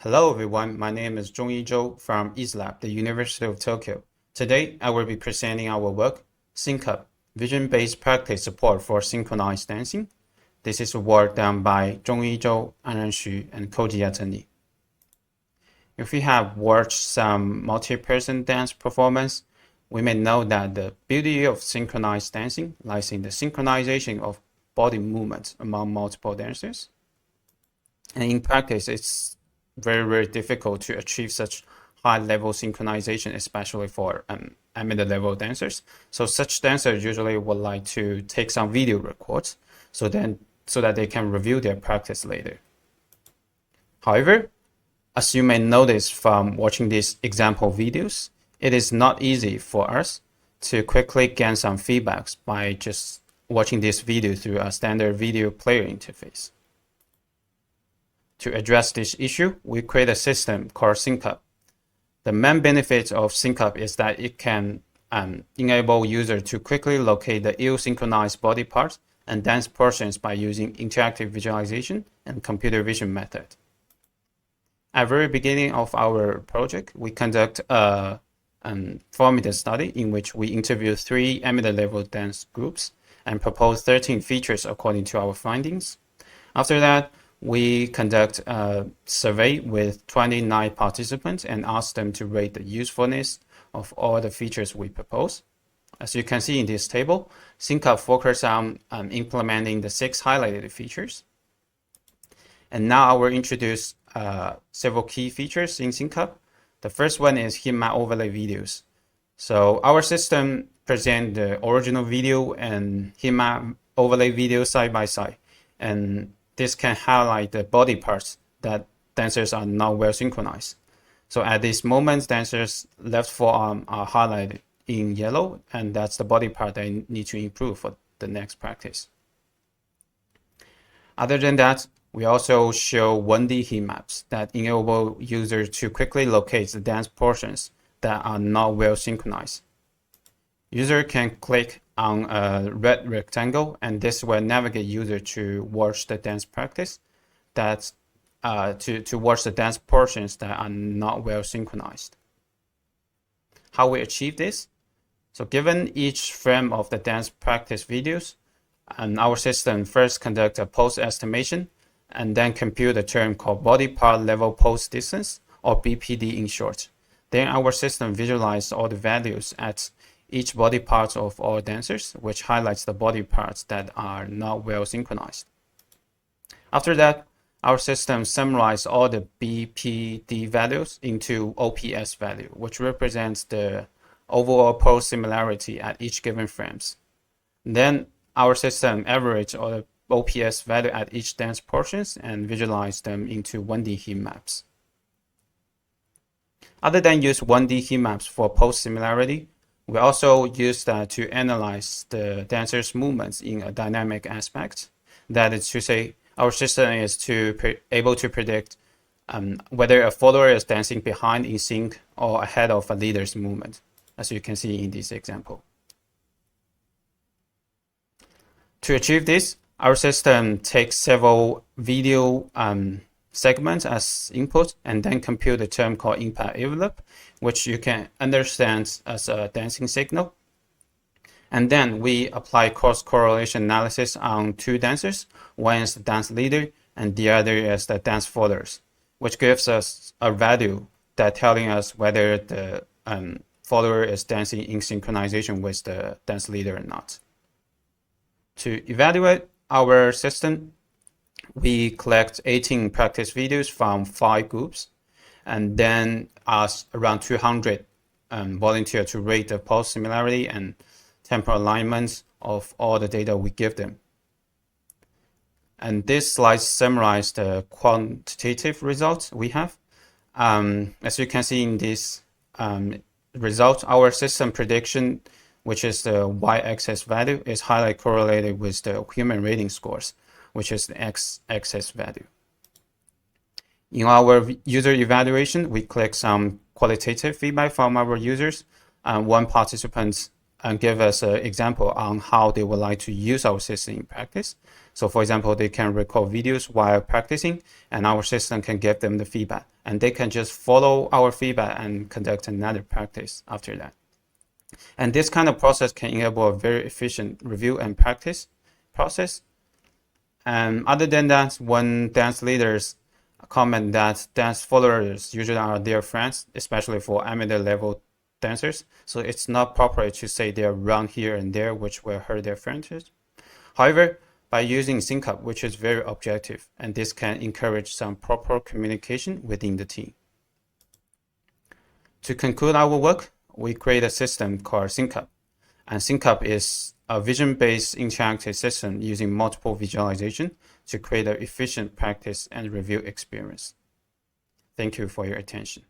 Hello everyone, my name is Zhongyi from EastLab, the University of Tokyo. Today, I will be presenting our work, SyncUp, Vision-Based Practice Support for Synchronized Dancing. This is work done by Zhongyi, Anran, and Koji Yatani. If we have watched some multi-person dance performance, we may know that the beauty of synchronized dancing lies in the synchronization of body movements among multiple dancers. And in practice, it's very difficult to achieve such high-level synchronization, especially for amateur-level dancers. So such dancers usually would like to take some video records so that they can review their practice later. However, as you may notice from watching these example videos, it is not easy for us to quickly gain some feedbacks by just watching this video through a standard video player interface. To address this issue, we create a system called SyncUp. The main benefit of SyncUp is that it can enable users to quickly locate the ill-synchronized body parts and dance portions by using interactive visualization and computer vision method. At the very beginning of our project, we conduct a formative study in which we interview 3 amateur-level dance groups and propose 13 features according to our findings. After that, we conduct a survey with 29 participants and ask them to rate the usefulness of all the features we propose. As you can see in this table, SyncUp focuses on implementing the 6 highlighted features. And now I will introduce several key features in SyncUp. The first one is Heatmap Overlay videos. So our system presents the original video and Heatmap Overlay video side by side. And this can highlight the body parts that dancers are not well synchronized. So at this moment, dancers' left forearm are highlighted in yellow, and that's the body part they need to improve for the next practice. Other than that, we also show 1D heat maps that enable users to quickly locate the dance portions that are not well synchronized. User can click on a red rectangle, and this will navigate user to watch the dance practice to watch the dance portions that are not well synchronized. How we achieve this? So given each frame of the dance practice videos, our system first conducts a pose estimation and then compute a term called body part level pose distance, or BPD in short. Then our system visualizes all the values at each body part of all dancers, which highlights the body parts that are not well synchronized. After that, our system summarizes all the BPD values into OPS value, which represents the overall pose similarity at each given frames. Then our system averages all the OPS value at each dance portions and visualize them into 1D heat maps. Other than use 1D heat maps for pose similarity, we also use that to analyze the dancer's movements in a dynamic aspect. That is to say, our system is able to predict whether a follower is dancing behind in sync or ahead of a leader's movement, as you can see in this example. To achieve this, our system takes several video segments as input and then compute a term called impact envelope, which you can understand as a dancing signal. And then we apply cross-correlation analysis on 2 dancers. One is the dance leader and the other is the dance followers, which gives us a value that telling us whether the follower is dancing in synchronization with the dance leader or not. To evaluate our system, we collect 18 practice videos from 5 groups and then ask around 200 volunteers to rate the pose similarity and temporal alignments of all the data we give them. And this slide summarizes the quantitative results we have. As you can see in this result, our system prediction, which is the y-axis value, is highly correlated with the human rating scores, which is the x-axis value. In our user evaluation, we collect some qualitative feedback from our users. One participant and give us an example on how they would like to use our system in practice. So for example, they can record videos while practicing, and our system can give them the feedback, and they can just follow our feedback and conduct another practice after that. And this kind of process can enable a very efficient review and practice process. And other than that, when dance leaders comment that dance followers usually are their friends, especially for amateur level dancers, so it's not appropriate to say they run here and there, which will hurt their friends. However, by using SyncUp, which is very objective, and this can encourage some proper communication within the team. To conclude our work, we create a system called SyncUp, and SyncUp is a vision-based interactive system using multiple visualization to create an efficient practice and review experience. Thank you for your attention.